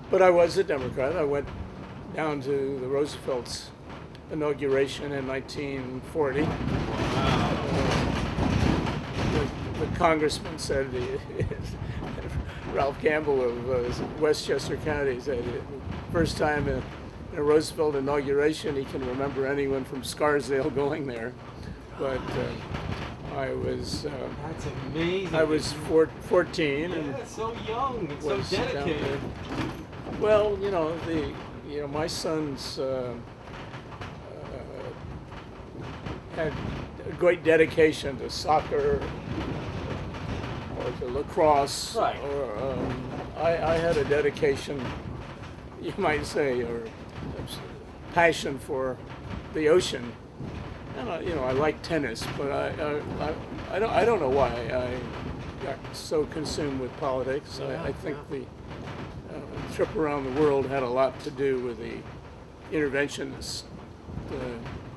But I was a Democrat. I went down to the Roosevelt's inauguration in 1940. The congressman said, Ralph Campbell of Westchester County said, first time in a Roosevelt inauguration he can remember anyone from Scarsdale going there. But I was that's amazing. I was 14 and so young and so dedicated. Well, my sons had a great dedication to soccer or to lacrosse. Right. Or I had a dedication, you might say, or passion for the ocean. And I like tennis, but I don't know why I got so consumed with politics. I think the trip around the world had a lot to do with the interventionist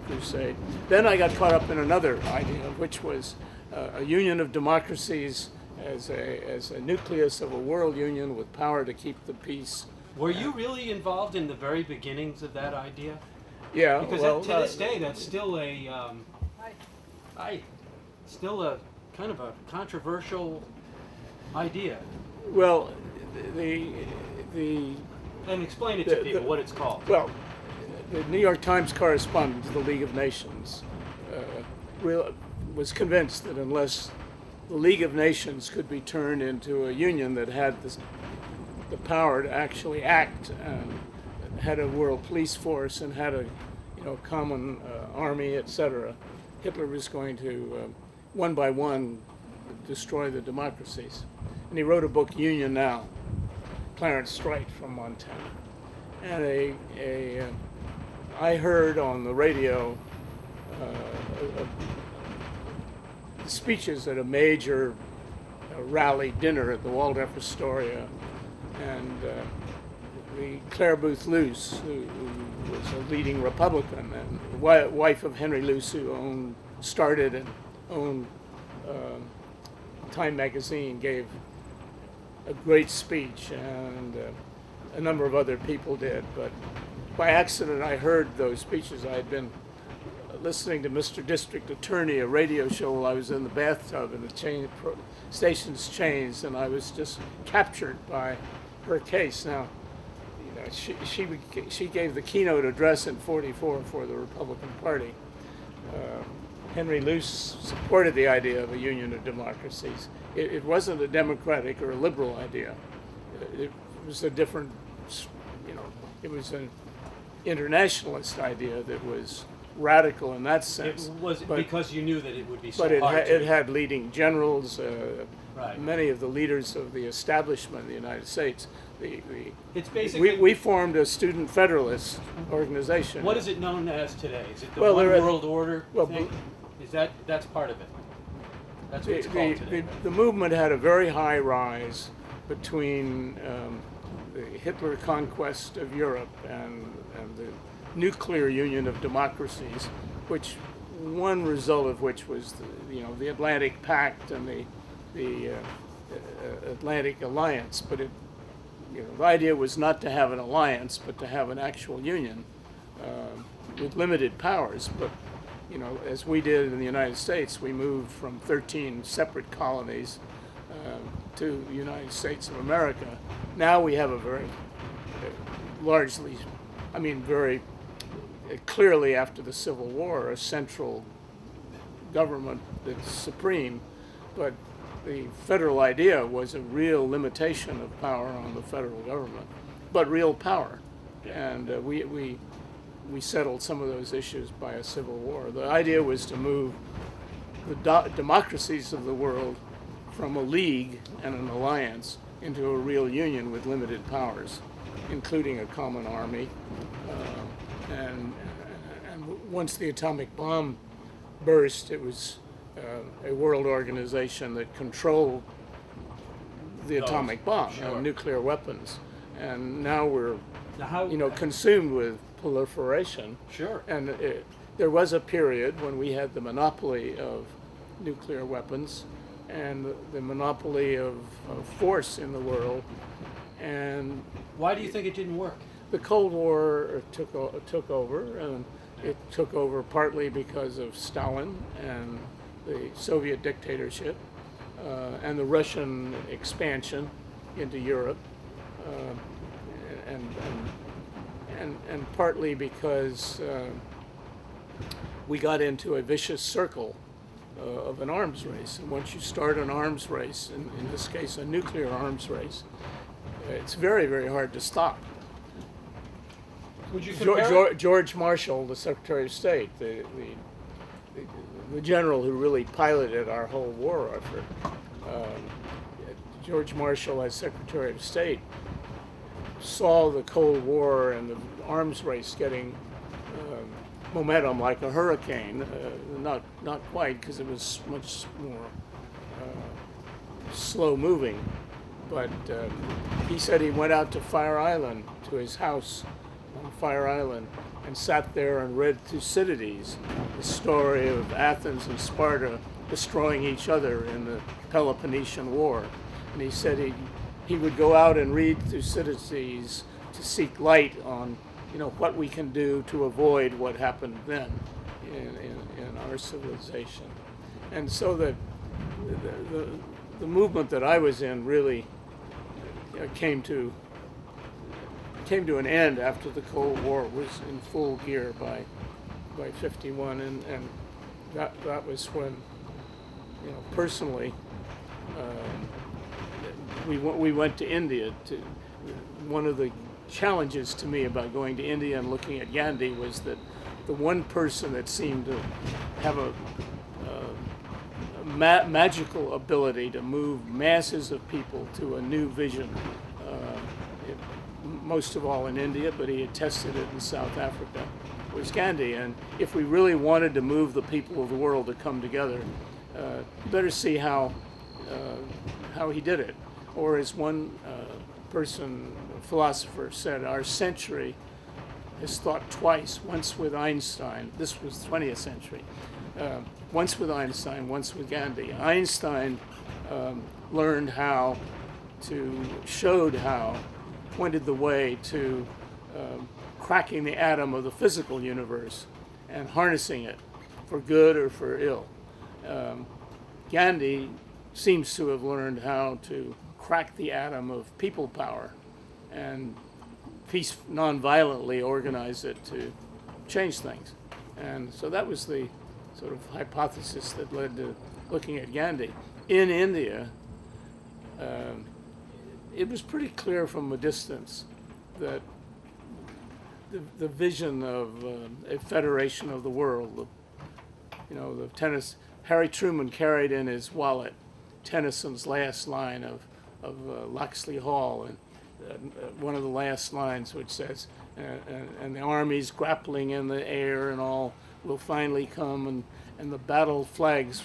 crusade. Then I got caught up in another idea, which was a union of democracies as a nucleus of a world union with power to keep the peace. Were you really involved in the very beginnings of that idea? Yeah. Because well, to this day, that's still still a kind of a controversial idea. Well, and explain it to people what it's called. Well, the New York Times correspondent to the League of Nations was convinced that unless the League of Nations could be turned into a union that had the power to actually act and had a world police force and had a common army, etc., Hitler was going to one by one destroy the democracies. And he wrote a book, Union Now, Clarence Strite from Montana. And I heard on the radio speeches at a major rally dinner at the Waldorf Astoria, and the Claire Booth Luce, who was a leading Republican and wife of Henry Luce, who started and owned Time magazine, gave a great speech, and a number of other people did. But by accident, I heard those speeches. I had been listening to Mr. District Attorney, a radio show, while I was in the bathtub, and the stations changed, and I was just captured by her case. Now, she gave the keynote address in '44 for the Republican Party. Henry Luce supported the idea of a union of democracies. It wasn't a democratic or a liberal idea. It was a different, it was an internationalist idea that was radical in that sense. It was because you knew that it would be so but hard it had leading generals, right. Many of the leaders of the establishment of the United States. It's basically we formed a student federalist organization. What is it known as today? Is it the One World Order thing? Well, that's part of it? That's what it's called today. The movement had a very high rise between the Hitler conquest of Europe and the nuclear union of democracies, which one result of which was the Atlantic Pact and the Atlantic Alliance. But the idea was not to have an alliance, but to have an actual union with limited powers. But as we did in the United States, we moved from 13 separate colonies to the United States of America. Now we have a very very clearly after the Civil War, a central government that's supreme. But the federal idea was a real limitation of power on the federal government, but real power. And we settled some of those issues by a civil war. The idea was to move the democracies of the world from a league and an alliance into a real union with limited powers, including a common army. And once the atomic bomb burst, it was a world organization that controlled the atomic bomb, nuclear weapons. And now we're consumed with proliferation. Sure. And there was a period when we had the monopoly of nuclear weapons and the monopoly of force in the world. And Why do you think it didn't work? the Cold War took over, and it took over partly because of Stalin and the Soviet dictatorship and the Russian expansion into Europe, and partly because we got into a vicious circle of an arms race. And once you start an arms race, in this case a nuclear arms race, it's very, very hard to stop. Would you compare George Marshall, the Secretary of State, the general who really piloted our whole war effort, George Marshall, as Secretary of State, saw the Cold War and the arms race getting momentum like a hurricane. Not quite, because it was much more slow moving. But he said he went out to Fire Island, to his house on Fire Island, and sat there and read Thucydides, the story of Athens and Sparta destroying each other in the Peloponnesian War. And he said he would go out and read Thucydides to seek light on, what we can do to avoid what happened then in our civilization. And so the movement that I was in really came to an end after the Cold War was in full gear by 51, and that was when, personally, we went to India. One of the challenges to me about going to India and looking at Gandhi was that the one person that seemed to have a magical ability to move masses of people to a new vision, most of all in India, but he had tested it in South Africa, was Gandhi. And if we really wanted to move the people of the world to come together, you better see how he did it. Or as one philosopher said, our century has thought twice, once with Einstein. This was the 20th century. Once with Einstein, once with Gandhi. Einstein showed how, pointed the way to cracking the atom of the physical universe and harnessing it for good or for ill. Gandhi seems to have learned how to crack the atom of people power and non-violently organize it to change things. And so that was the sort of hypothesis that led to looking at Gandhi. In India, it was pretty clear from a distance that the vision of a federation of the world, the Harry Truman carried in his wallet Tennyson's last line of Locksley Hall, and one of the last lines which says, and the armies grappling in the air and all will finally come, and the battle flags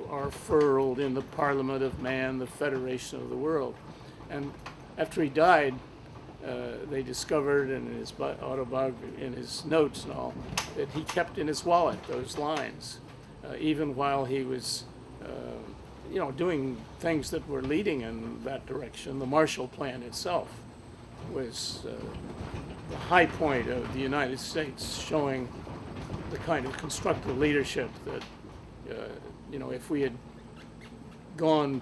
are furled in the Parliament of Man, the Federation of the World. And after he died, they discovered in his autobiography, in his notes and all, that he kept in his wallet those lines, even while he was doing things that were leading in that direction. The Marshall Plan itself was the high point of the United States, showing the kind of constructive leadership that, if we had gone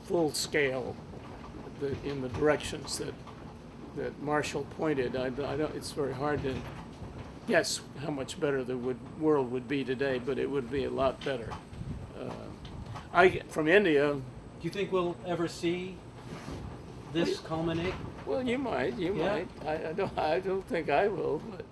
full scale in the directions that Marshall pointed, it's very hard to guess how much better the world would be today, but it would be a lot better. From India. Do you think we'll ever see this culminate? Well, you might. I don't think I will, but